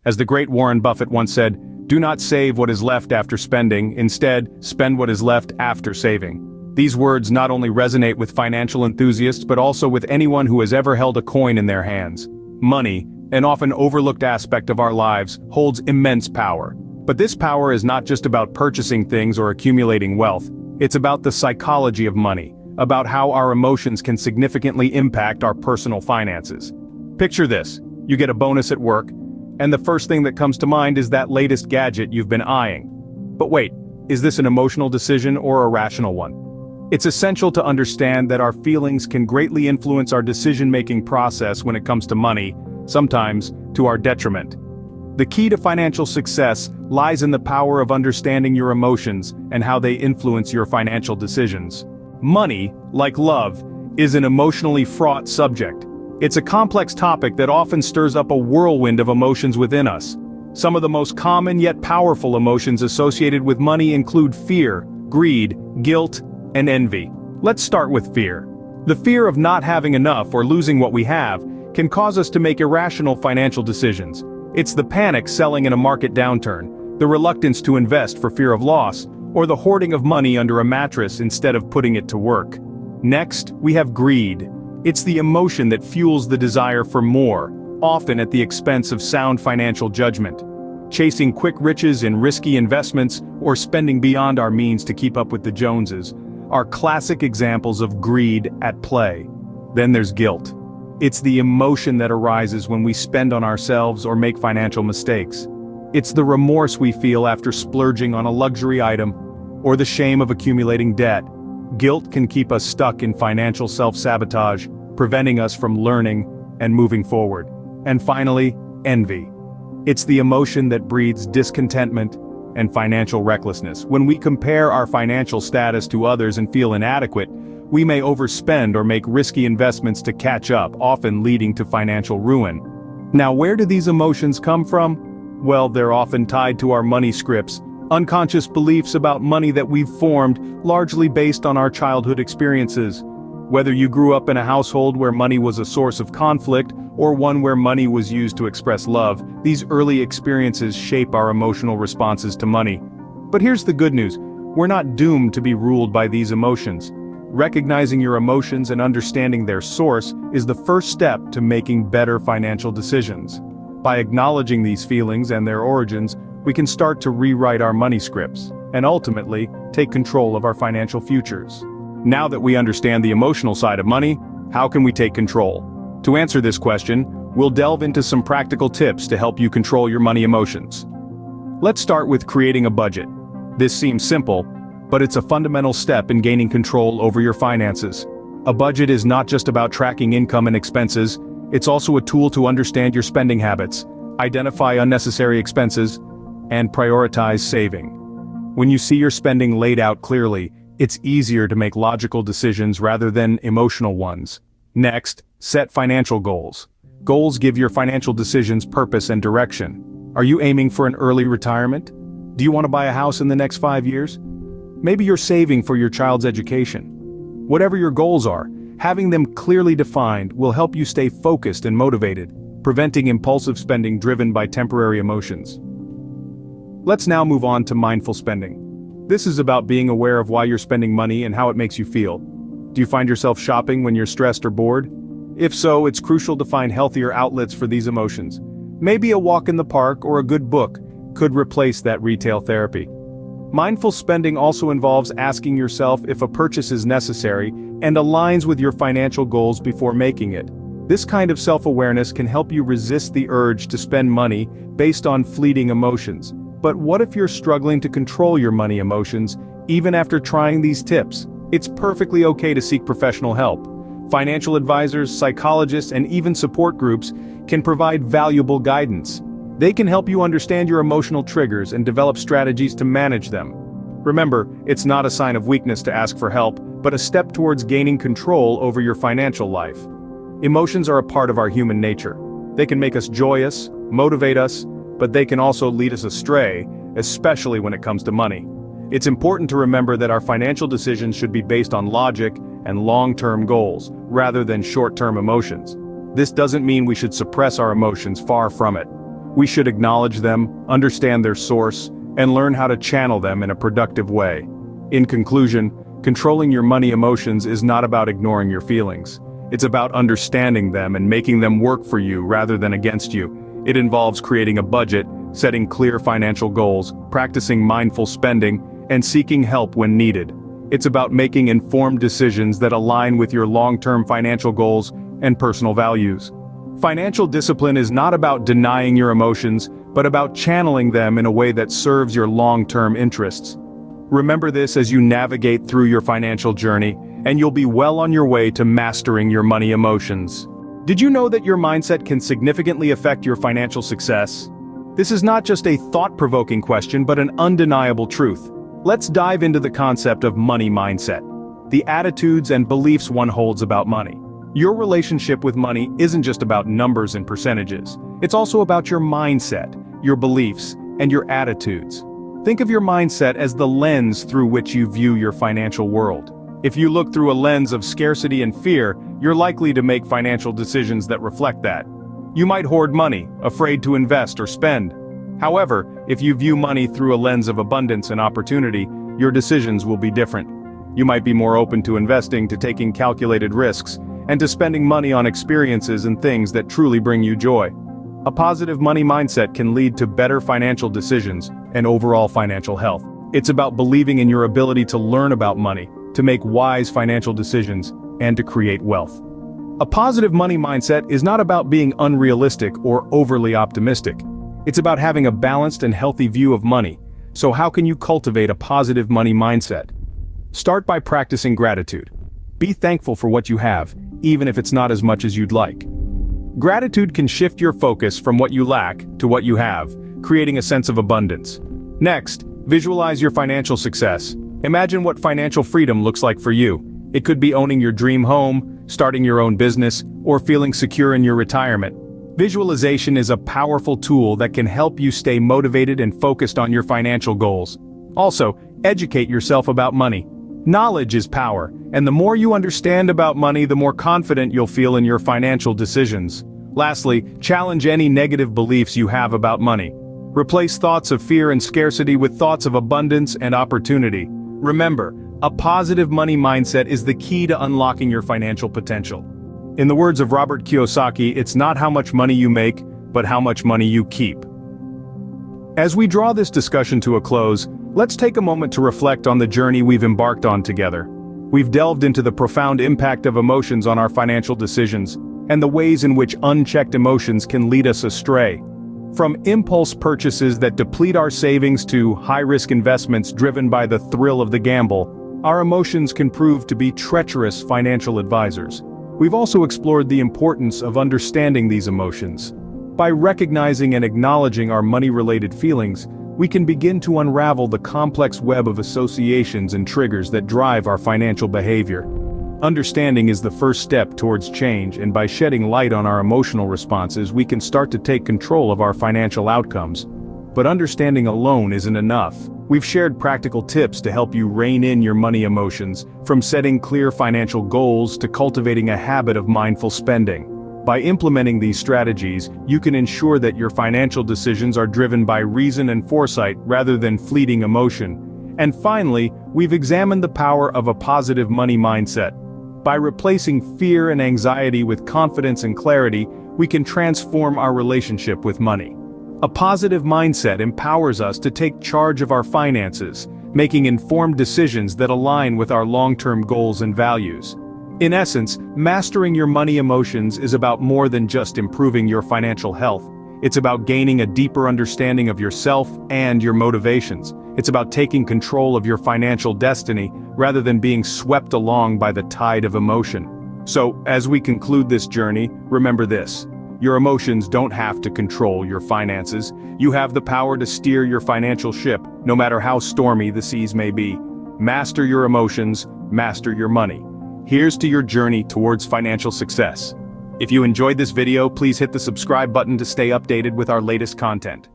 As the great Warren Buffett once said, "Do not save what is left after spending, instead, spend what is left after saving." These words not only resonate with financial enthusiasts but also with anyone who has ever held a coin in their hands. Money, an often overlooked aspect of our lives, holds immense power. But this power is not just about purchasing things or accumulating wealth. It's about the psychology of money, about how our emotions can significantly impact our personal finances. Picture this: you get a bonus at work, and the first thing that comes to mind is that latest gadget you've been eyeing. But wait, is this an emotional decision or a rational one? It's essential to understand that our feelings can greatly influence our decision-making process when it comes to money, sometimes to our detriment. The key to financial success lies in the power of understanding your emotions and how they influence your financial decisions. Money, like love, is an emotionally fraught subject. It's a complex topic that often stirs up a whirlwind of emotions within us. Some of the most common yet powerful emotions associated with money include fear, greed, guilt, and envy. Let's start with fear. The fear of not having enough or losing what we have can cause us to make irrational financial decisions. It's the panic selling in a market downturn, the reluctance to invest for fear of loss, or the hoarding of money under a mattress instead of putting it to work. Next, we have greed. It's the emotion that fuels the desire for more, often at the expense of sound financial judgment. Chasing quick riches in risky investments or spending beyond our means to keep up with the Joneses are classic examples of greed at play. Then there's guilt. It's the emotion that arises when we spend on ourselves or make financial mistakes. It's the remorse we feel after splurging on a luxury item, or the shame of accumulating debt. Guilt can keep us stuck in financial self-sabotage, preventing us from learning and moving forward. And finally, envy. It's the emotion that breeds discontentment and financial recklessness. When we compare our financial status to others and feel inadequate, we may overspend or make risky investments to catch up, often leading to financial ruin. Now, where do these emotions come from? Well, they're often tied to our money scripts, unconscious beliefs about money that we've formed, largely based on our childhood experiences. Whether you grew up in a household where money was a source of conflict, or one where money was used to express love, these early experiences shape our emotional responses to money. But here's the good news: we're not doomed to be ruled by these emotions. Recognizing your emotions and understanding their source is the first step to making better financial decisions. By acknowledging these feelings and their origins, we can start to rewrite our money scripts, and ultimately, take control of our financial futures. Now that we understand the emotional side of money, how can we take control? To answer this question, we'll delve into some practical tips to help you control your money emotions. Let's start with creating a budget. This seems simple, but it's a fundamental step in gaining control over your finances. A budget is not just about tracking income and expenses, it's also a tool to understand your spending habits, identify unnecessary expenses, and prioritize saving. When you see your spending laid out clearly, it's easier to make logical decisions rather than emotional ones. Next, set financial goals. Goals give your financial decisions purpose and direction. Are you aiming for an early retirement? Do you want to buy a house in the next 5 years? Maybe you're saving for your child's education. Whatever your goals are, having them clearly defined will help you stay focused and motivated, preventing impulsive spending driven by temporary emotions. Let's now move on to mindful spending. This is about being aware of why you're spending money and how it makes you feel. Do you find yourself shopping when you're stressed or bored? If so, it's crucial to find healthier outlets for these emotions. Maybe a walk in the park or a good book could replace that retail therapy. Mindful spending also involves asking yourself if a purchase is necessary and aligns with your financial goals before making it. This kind of self-awareness can help you resist the urge to spend money based on fleeting emotions. But what if you're struggling to control your money emotions, even after trying these tips? It's perfectly okay to seek professional help. Financial advisors, psychologists, and even support groups can provide valuable guidance. They can help you understand your emotional triggers and develop strategies to manage them. Remember, it's not a sign of weakness to ask for help, but a step towards gaining control over your financial life. Emotions are a part of our human nature. They can make us joyous, motivate us, but they can also lead us astray, especially when it comes to money. It's important to remember that our financial decisions should be based on logic and long-term goals, rather than short-term emotions. This doesn't mean we should suppress our emotions, far from it. We should acknowledge them, understand their source, and learn how to channel them in a productive way. In conclusion, controlling your money emotions is not about ignoring your feelings. It's about understanding them and making them work for you rather than against you. It involves creating a budget, setting clear financial goals, practicing mindful spending, and seeking help when needed. It's about making informed decisions that align with your long-term financial goals and personal values. Financial discipline is not about denying your emotions, but about channeling them in a way that serves your long-term interests. Remember this as you navigate through your financial journey, and you'll be well on your way to mastering your money emotions. Did you know that your mindset can significantly affect your financial success? This is not just a thought-provoking question, but an undeniable truth. Let's dive into the concept of money mindset, the attitudes and beliefs one holds about money. Your relationship with money isn't just about numbers and percentages. It's also about your mindset, your beliefs, and your attitudes. Think of your mindset as the lens through which you view your financial world. If you look through a lens of scarcity and fear, you're likely to make financial decisions that reflect that. You might hoard money, afraid to invest or spend. However, if you view money through a lens of abundance and opportunity, your decisions will be different. You might be more open to investing, to taking calculated risks, and to spending money on experiences and things that truly bring you joy. A positive money mindset can lead to better financial decisions and overall financial health. It's about believing in your ability to learn about money, to make wise financial decisions, and to create wealth. A positive money mindset is not about being unrealistic or overly optimistic. It's about having a balanced and healthy view of money. So how can you cultivate a positive money mindset? Start by practicing gratitude. Be thankful for what you have, even if it's not as much as you'd like. Gratitude can shift your focus from what you lack to what you have, creating a sense of abundance. Next, visualize your financial success. Imagine what financial freedom looks like for you. It could be owning your dream home, starting your own business, or feeling secure in your retirement. Visualization is a powerful tool that can help you stay motivated and focused on your financial goals. Also, educate yourself about money. Knowledge is power, and the more you understand about money, the more confident you'll feel in your financial decisions. Lastly, challenge any negative beliefs you have about money. Replace thoughts of fear and scarcity with thoughts of abundance and opportunity. Remember, a positive money mindset is the key to unlocking your financial potential. In the words of Robert Kiyosaki, it's not how much money you make, but how much money you keep. As we draw this discussion to a close, let's take a moment to reflect on the journey we've embarked on together. We've delved into the profound impact of emotions on our financial decisions, and the ways in which unchecked emotions can lead us astray. From impulse purchases that deplete our savings to high-risk investments driven by the thrill of the gamble, our emotions can prove to be treacherous financial advisors. We've also explored the importance of understanding these emotions. By recognizing and acknowledging our money-related feelings, we can begin to unravel the complex web of associations and triggers that drive our financial behavior. Understanding is the first step towards change, and by shedding light on our emotional responses, we can start to take control of our financial outcomes. But understanding alone isn't enough. We've shared practical tips to help you rein in your money emotions, from setting clear financial goals to cultivating a habit of mindful spending. By implementing these strategies, you can ensure that your financial decisions are driven by reason and foresight rather than fleeting emotion. And finally, we've examined the power of a positive money mindset. By replacing fear and anxiety with confidence and clarity, we can transform our relationship with money. A positive mindset empowers us to take charge of our finances, making informed decisions that align with our long-term goals and values. In essence, mastering your money emotions is about more than just improving your financial health. It's about gaining a deeper understanding of yourself and your motivations. It's about taking control of your financial destiny, rather than being swept along by the tide of emotion. So, as we conclude this journey, remember this. Your emotions don't have to control your finances. You have the power to steer your financial ship, no matter how stormy the seas may be. Master your emotions, master your money. Here's to your journey towards financial success. If you enjoyed this video, please hit the subscribe button to stay updated with our latest content.